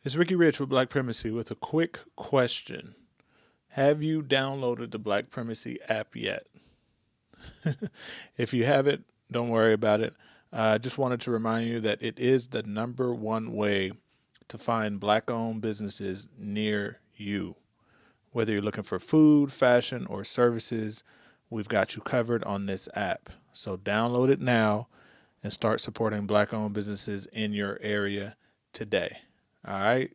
It's Ricky Rich with Black Primacy with a quick question. Have you downloaded the Black Primacy app yet? If you haven't, don't worry about it. I just wanted to remind you that it is the number one way to find black owned businesses near you. Whether you're looking for food, fashion, or services, we've got you covered on this app. So download it now and start supporting black owned businesses in your area today. All right?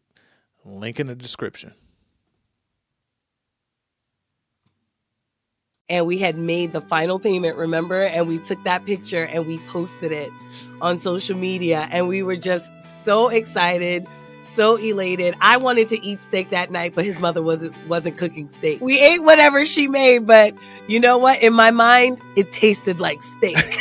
Link in the description. And we had made the final payment, remember? And we took that picture and we posted it on social media. And we were just so excited, so elated. I wanted to eat steak that night, but his mother wasn't cooking steak. We ate whatever she made, but you know what? In my mind, it tasted like steak.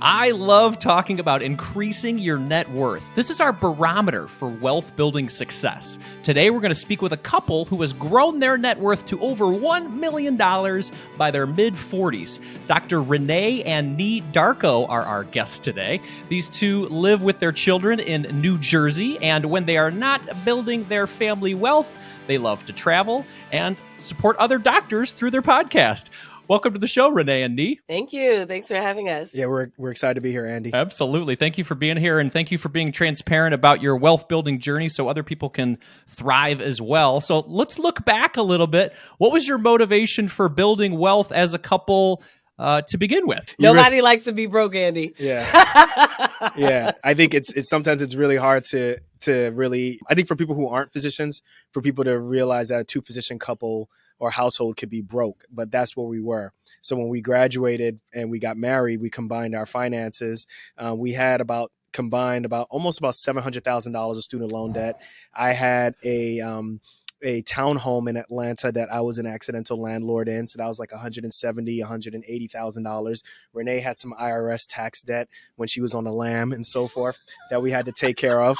I love talking about increasing your net worth. This is our barometer for wealth building success. Today, we're going to speak with a couple who has grown their net worth to over $1 million by their mid-40s. Dr. Renee and Nee Darko are our guests today. These two live with their children in New Jersey, and when they are not building their family wealth, they love to travel and support other doctors through their podcast. Welcome to the show, Renee and Nee. Thank you. Thanks for having us. Yeah, we're excited to be here, Andy. Absolutely. Thank you for being here, and thank you for being transparent about your wealth building journey so other people can thrive as well. So let's look back a little bit. What was your motivation for building wealth as a couple to begin with? Nobody likes to be broke, Andy. Yeah. Yeah. I think it's sometimes it's really hard to really, I think for people who aren't physicians, for people to realize that a two physician couple or household could be broke, but that's where we were. So when we graduated and we got married, we combined our finances. We had combined almost about $700,000 of student loan debt. I had a townhome in Atlanta that I was an accidental landlord in. So that was like $170,000, $180,000. Renee had some IRS tax debt when she was on the lam and so forth that we had to take care of.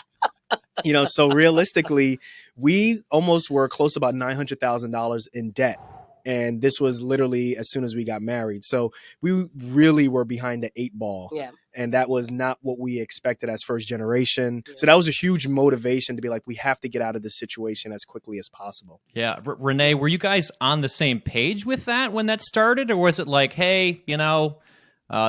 So realistically, we almost were close to about $900,000 in debt. And this was literally as soon as we got married. So we really were behind the eight ball. Yeah. And that was not what we expected as first generation. Yeah. So that was a huge motivation to be like, we have to get out of this situation as quickly as possible. Yeah. Renee, were you guys on the same page with that when that started? Or was it like, hey,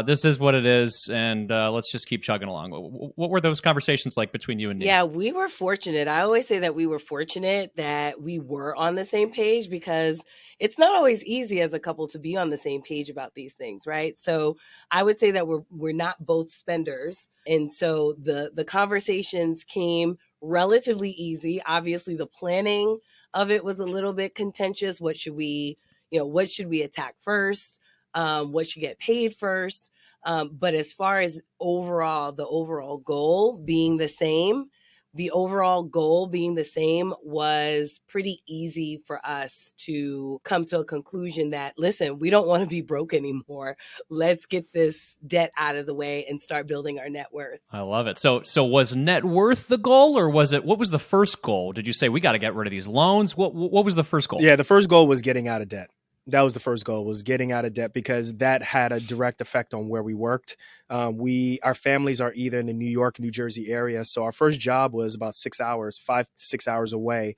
this is what it is, and let's just keep chugging along? What were those conversations like between you and me? Yeah, we were fortunate. I always say that we were fortunate that we were on the same page, because it's not always easy as a couple to be on the same page about these things, right? So I would say that we're not both spenders. And so the conversations came relatively easy. Obviously, the planning of it was a little bit contentious. What should we attack first? What should get paid first? But as far as the overall goal being the same, was pretty easy for us to come to a conclusion that, listen, we don't want to be broke anymore. Let's get this debt out of the way and start building our net worth. I love it. So was net worth the goal, or what was the first goal? Did you say we got to get rid of these loans? What was the first goal? Yeah, the first goal was getting out of debt. That was the first goal, was getting out of debt, because that had a direct effect on where we worked. Our families are either in the New York, New Jersey area. So our first job was about 5 to 6 hours away.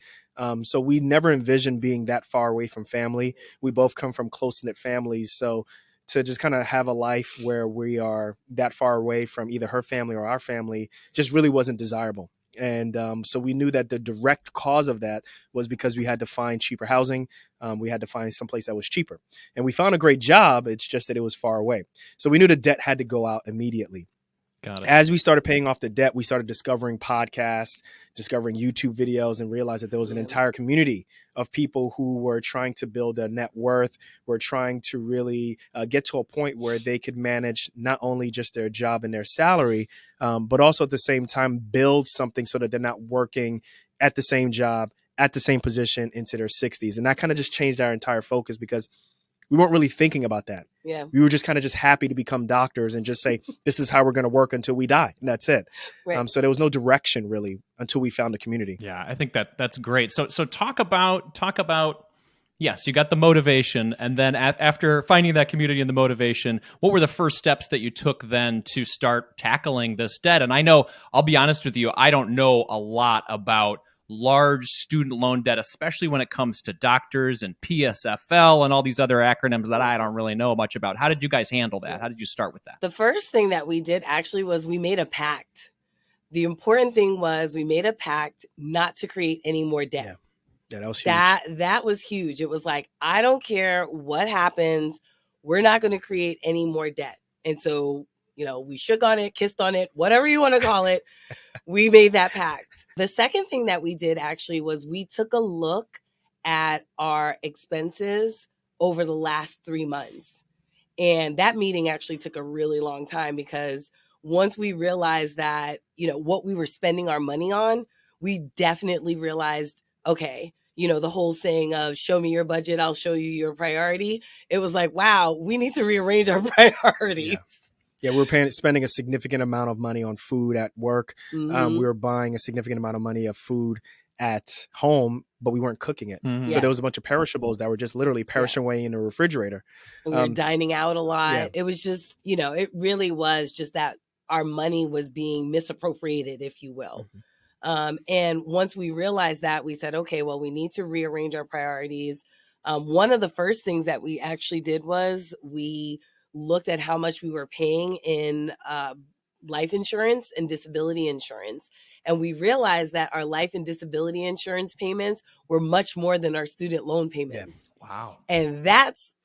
So we never envisioned being that far away from family. We both come from close-knit families. So to just kind of have a life where we are that far away from either her family or our family just really wasn't desirable. And so we knew that the direct cause of that was because we had to find cheaper housing. We had to find someplace that was cheaper. And we found a great job. It's just that it was far away. So we knew the debt had to go out immediately. Got it. As we started paying off the debt, we started discovering podcasts, discovering YouTube videos, and realized that there was an entire community of people who were trying to build a net worth, were trying to really get to a point where they could manage not only just their job and their salary, but also at the same time build something so that they're not working at the same job, at the same position into their 60s. And that kind of just changed our entire focus, because we weren't really thinking about that. Yeah. We were just kind of just happy to become doctors and just say, this is how we're going to work until we die. And that's it. Right. So there was no direction really until we found a community. Yeah, I think that's great. So talk about Yes, you got the motivation. And then after finding that community and the motivation, what were the first steps that you took then to start tackling this debt? And I know, I'll be honest with you, I don't know a lot about large student loan debt, especially when it comes to doctors and PSFL and all these other acronyms that I don't really know much about. How did you guys handle that? How did you start with that? The first thing that we did actually was we made a pact. The important thing was we made a pact not to create any more debt. Yeah. Yeah, that was huge. That was huge. It was like, I don't care what happens. We're not going to create any more debt. And so, we shook on it, kissed on it, whatever you want to call it. We made that pact. The second thing that we did actually was we took a look at our expenses over the last 3 months. And that meeting actually took a really long time because once we realized that, what we were spending our money on, we definitely realized, okay, the whole saying of show me your budget, I'll show you your priority. It was like, wow, we need to rearrange our priorities. Yeah, we were spending a significant amount of money on food at work. Mhm. We were buying a significant amount of money of food at home, but we weren't cooking it. Mhm. So Yeah. there was a bunch of perishables that were just literally perishing away in the refrigerator. We were dining out a lot. yeah. It was just, it really was just that our money was being misappropriated, if you will. And once we realized that, we said, okay, well, we need to rearrange our priorities. One of the first things that we actually did was we looked at how much we were paying in life insurance and disability insurance. And we realized that our life and disability insurance payments were much more than our student loan payments. Wow. And that's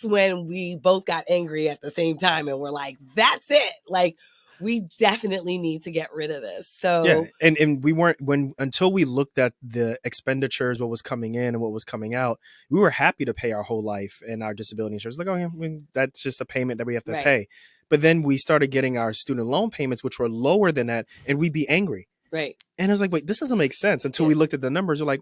when we both got angry at the same time. And we're like, that's it. Like, we definitely need to get rid of this. So Yeah, and we weren't until we looked at the expenditures, what was coming in and what was coming out. We were happy to pay our whole life and our disability insurance. Like, oh yeah, that's just a payment that we have to Right. pay. But then we started getting our student loan payments, which were lower than that, and we'd be angry. right. And I was like, wait, this doesn't make sense. Until we looked at the numbers, we're like,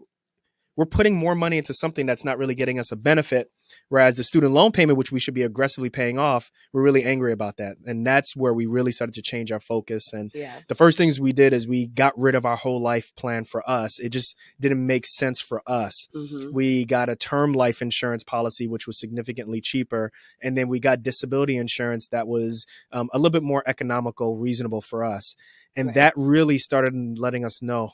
we're putting more money into something that's not really getting us a benefit. Whereas the student loan payment, which we should be aggressively paying off, we're really angry about that. And that's where we really started to change our focus. And Yeah. the first things we did is we got rid of our whole life plan for us. It just didn't make sense for us. Mhm. We got a term life insurance policy, which was significantly cheaper. And then we got disability insurance that was a little bit more economical, reasonable for us. And Right. that really started letting us know,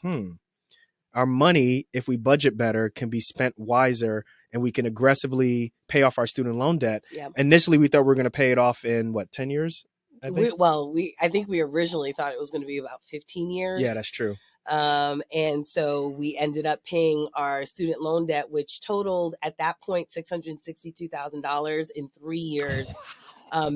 our money, if we budget better, can be spent wiser, and we can aggressively pay off our student loan debt. Yeah. Initially, we thought we were going to pay it off in 10 years? I think. I think we originally thought it was going to be about 15 years. Yeah, that's true. And so we ended up paying our student loan debt, which totaled at that point $662,000 in 3 years.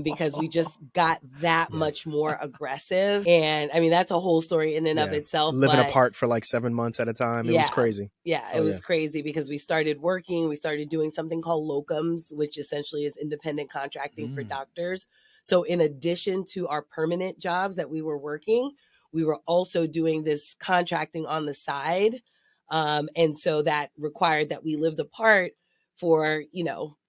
Because we just got that much more aggressive. And I mean, that's a whole story in and of itself. Living but apart for like 7 months at a time. It was crazy. Yeah, it was crazy because we started working. We started doing something called locums, which essentially is independent contracting for doctors. So in addition to our permanent jobs that we were working, we were also doing this contracting on the side. And so that required that we lived apart for,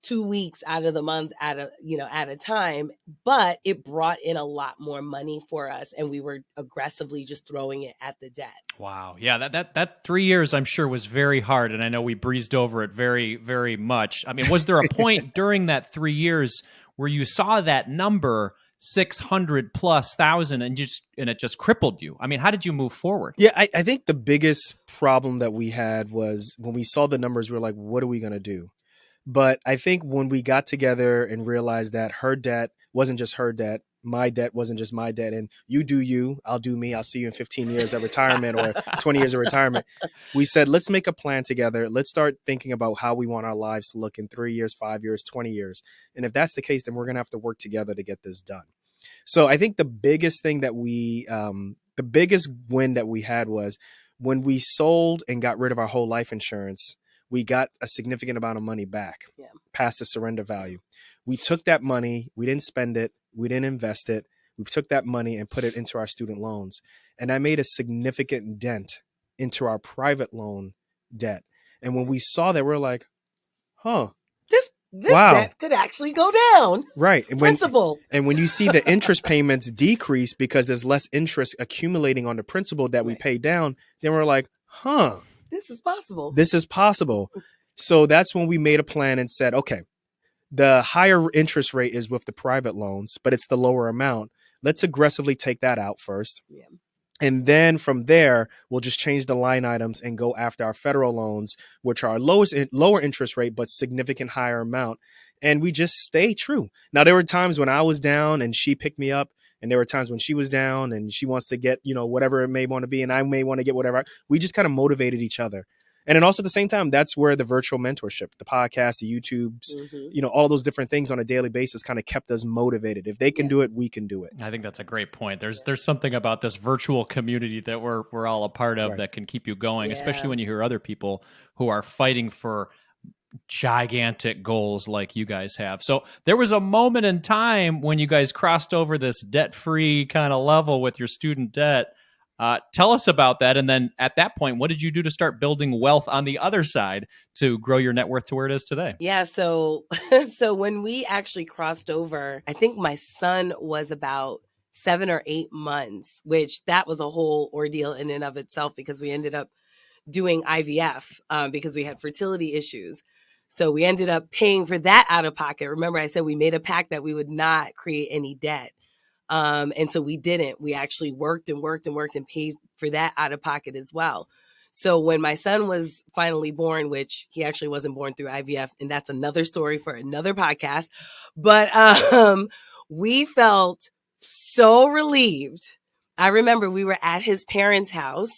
2 weeks out of the month at a time, but it brought in a lot more money for us. And we were aggressively just throwing it at the debt. Wow. Yeah, that 3 years I'm sure was very hard. And I know we breezed over it very, very much. I mean, was there a point during that 3 years where you saw that number 600,000+ and it just crippled you? I mean, how did you move forward? Yeah, I think the biggest problem that we had was when we saw the numbers, we were like, what are we going to do? But I think when we got together and realized that her debt wasn't just her debt, my debt wasn't just my debt, and you do you, I'll do me, I'll see you in 15 years of retirement or 20 years of retirement. We said, let's make a plan together. Let's start thinking about how we want our lives to look in 3 years, 5 years, 20 years. And if that's the case, then we're going to have to work together to get this done. So I think the biggest thing that the biggest win that we had was when we sold and got rid of our whole life insurance. We got a significant amount of money back past the surrender value. We took that money, we didn't spend it, we didn't invest it. We took that money and put it into our student loans. And I made a significant dent into our private loan debt. And when we saw that, we're like, This wow, debt could actually go down. Right. And Principal. when you see the interest payments decrease because there's less interest accumulating on the principal that we paid down, then we're like, This is possible. this is possible. So that's when we made a plan and said, okay, the higher interest rate is with the private loans, but it's the lower amount. Let's aggressively take that out first. Yeah. And then from there, we'll just change the line items and go after our federal loans, which are lower interest rate, but significant higher amount. And we just stay true. Now, there were times when I was down and she picked me up. And there were times when she was down and she wants to get, whatever it may want to be. And I may want to get whatever. We just kind of motivated each other. And then also at the same time, that's where the virtual mentorship, the podcast, the YouTubes, all those different things on a daily basis kind of kept us motivated. If they can do it, we can do it. I think that's a great point. There's something about this virtual community that we're all a part of that can keep you going, especially when you hear other people who are fighting for gigantic goals like you guys have. So there was a moment in time when you guys crossed over this debt-free kind of level with your student debt. Tell us about that. And then at that point, what did you do to start building wealth on the other side to grow your net worth to where it is today? Yeah. So when we actually crossed over, I think my son was about 7 or 8 months, which that was a whole ordeal in and of itself because we ended up doing IVF because we had fertility issues. So we ended up paying for that out of pocket. Remember, I said we made a pact that we would not create any debt. And so we didn't. We actually worked and paid for that out of pocket as well. So when my son was finally born, which he actually wasn't born through IVF, and that's another story for another podcast, but we felt so relieved. I remember we were at his parents' house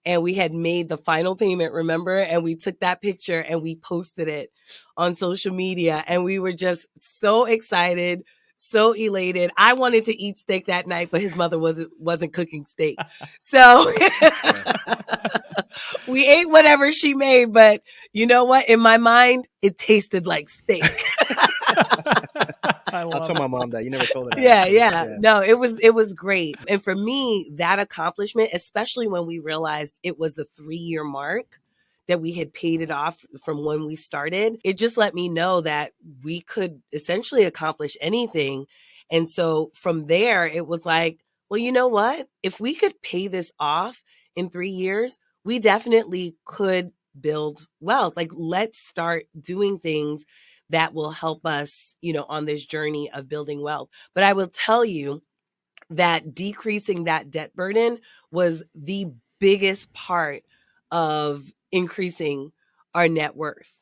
and we had made the final payment, remember? And we took that picture and we posted it on social media. And we were just so excited, so elated. I wanted to eat steak that night, but his mother wasn't cooking steak. So we ate whatever she made, but you know what? In my mind, it tasted like steak. I'll tell my mom that. You never told her that. Yeah. No, it was great. And for me, that accomplishment, especially when we realized it was the 3-year mark that we had paid it off from when we started, it just let me know that we could essentially accomplish anything. And so from there, it was like, well, you know what? If we could pay this off in 3 years, we definitely could build wealth. Like, let's start doing things that will help us, on this journey of building wealth. But I will tell you that decreasing that debt burden was the biggest part of increasing our net worth.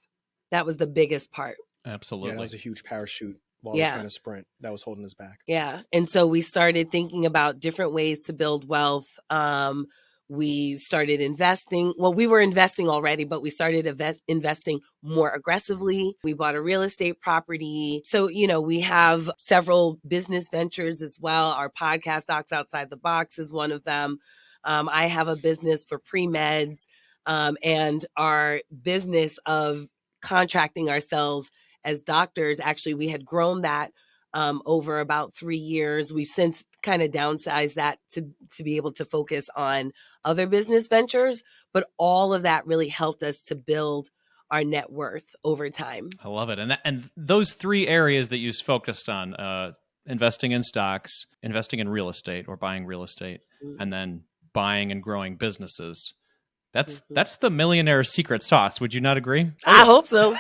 That was the biggest part. Absolutely. Yeah, that was a huge parachute while we were trying to sprint. That was holding us back. Yeah. And so we started thinking about different ways to build wealth. We started investing. Well, we were investing already, but we started investing more aggressively. We bought a real estate property. So, we have several business ventures as well. Our podcast, Docs Outside the Box, is one of them. I have a business for pre-meds, and our business of contracting ourselves as doctors. Actually, we had grown that over about 3 years. We've since kind of downsized that to be able to focus on other business ventures, but all of that really helped us to build our net worth over time. I love it. And those 3 areas that you focused on, investing in stocks, investing in real estate or buying real estate, and then buying and growing businesses. That's the millionaire secret sauce. Would you not agree? I hope so.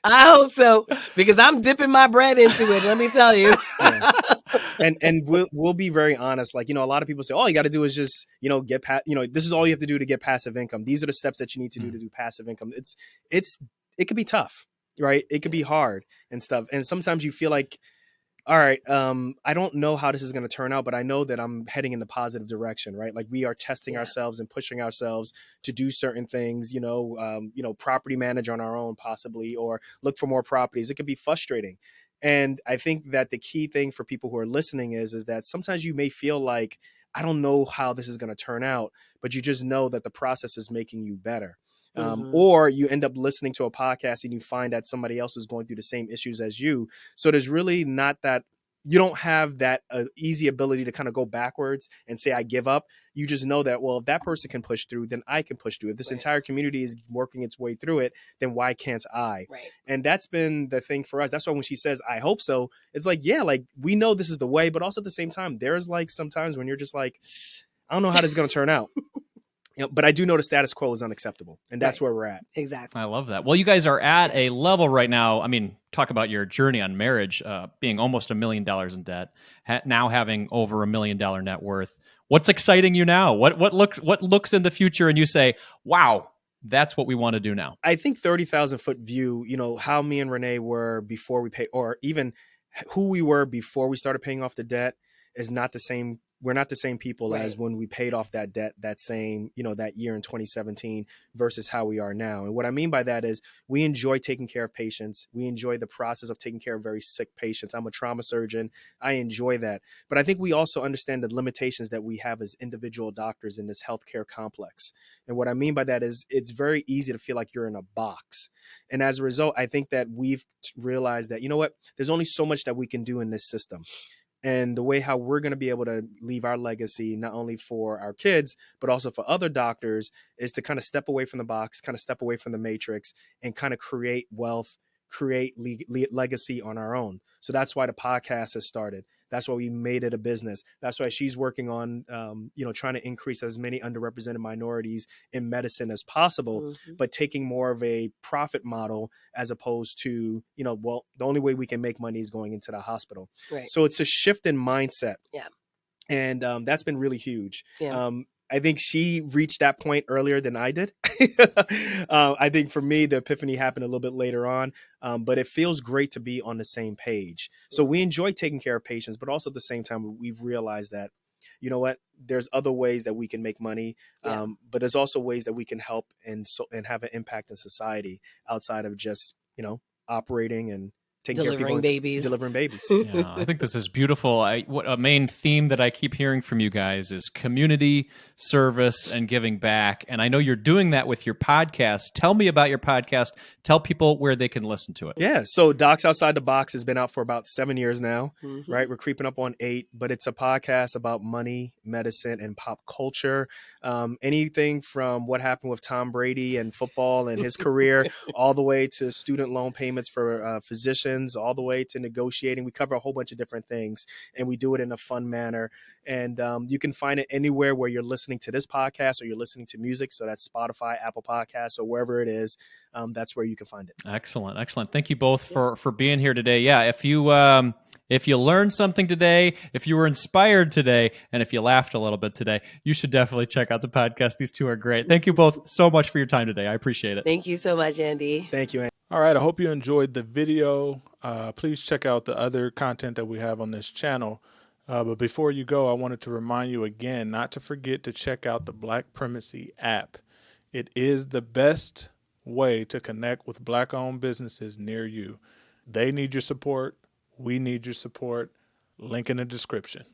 I hope so, because I'm dipping my bread into it. Let me tell you. Yeah. And we'll be very honest. Like, a lot of people say, all you got to do is just, get this is all you have to do to get passive income. These are the steps that you need to do to do passive income. It could be tough, right? It could be hard and stuff. And sometimes you feel like, all right, I don't know how this is going to turn out, but I know that I'm heading in the positive direction, right? Like, we are testing ourselves and pushing ourselves to do certain things, property manage on our own possibly, or look for more properties. It could be frustrating. And I think that the key thing for people who are listening is that sometimes you may feel like, I don't know how this is going to turn out, but you just know that the process is making you better. Or you end up listening to a podcast and you find that somebody else is going through the same issues as you. So there's really not that, you don't have that easy ability to kind of go backwards and say, I give up. You just know that, well, if that person can push through, then I can push through. If this entire community is working its way through it, then why can't I? Right. And that's been the thing for us. That's why when she says, I hope so, it's like, yeah, like, we know this is the way, but also at the same time, there's like sometimes when you're just like, I don't know how this is going to turn out. But I do know the status quo is unacceptable, and that's Right. where we're at. Exactly. I love that. Well, you guys are at a level right now. I mean, talk about your journey on marriage, being almost $1 million in debt, now having over $1 million net worth. What's exciting you now? What looks in the future, and you say, "Wow, that's what we want to do now." I think 30,000-foot view, how me and Renee were before we pay, or even who we were before we started paying off the debt is not the same. We're not the same people Right. as when we paid off that debt that same, that year in 2017 versus how we are now. And what I mean by that is we enjoy taking care of patients. We enjoy the process of taking care of very sick patients. I'm a trauma surgeon. I enjoy that. But I think we also understand the limitations that we have as individual doctors in this healthcare complex. And what I mean by that is it's very easy to feel like you're in a box. And as a result, I think that we've realized that, there's only so much that we can do in this system. And the way how we're going to be able to leave our legacy, not only for our kids, but also for other doctors, is to kind of step away from the box, kind of step away from the matrix, and kind of create wealth, create legacy on our own. So that's why the podcast has started. That's why we made it a business. That's why she's working on, trying to increase as many underrepresented minorities in medicine as possible, but taking more of a profit model as opposed to, the only way we can make money is going into the hospital. Right. So it's a shift in mindset. Yeah. And that's been really huge. Yeah. I think she reached that point earlier than I did. I think for me, the epiphany happened a little bit later on, but it feels great to be on the same page. So we enjoy taking care of patients, but also at the same time, we've realized that, there's other ways that we can make money, but there's also ways that we can help and have an impact in society outside of just, operating and taking care of people, delivering babies. Yeah, I think this is beautiful. What a main theme that I keep hearing from you guys is community service and giving back. And I know you're doing that with your podcast. Tell me about your podcast. Tell people where they can listen to it. Yeah. So Docs Outside the Box has been out for about 7 years now, right? We're creeping up on 8, but it's a podcast about money, medicine, and pop culture. Anything from what happened with Tom Brady and football and his career, all the way to student loan payments for physicians, all the way to negotiating. We cover a whole bunch of different things, and we do it in a fun manner. And you can find it anywhere where you're listening to this podcast or you're listening to music. So that's Spotify, Apple Podcasts, or wherever it is. That's where you can find it. Excellent. Excellent. Thank you both for being here today. Yeah. If you learned something today, if you were inspired today, and if you laughed a little bit today, you should definitely check out the podcast. These two are great. Thank you both so much for your time today. I appreciate it. Thank you so much, Andy. Thank you, Andy. All right. I hope you enjoyed the video. Please check out the other content that we have on this channel. But before you go, I wanted to remind you again not to forget to check out the Black Primacy app. It is the best way to connect with Black-owned businesses near you. They need your support. We need your support. Link in the description.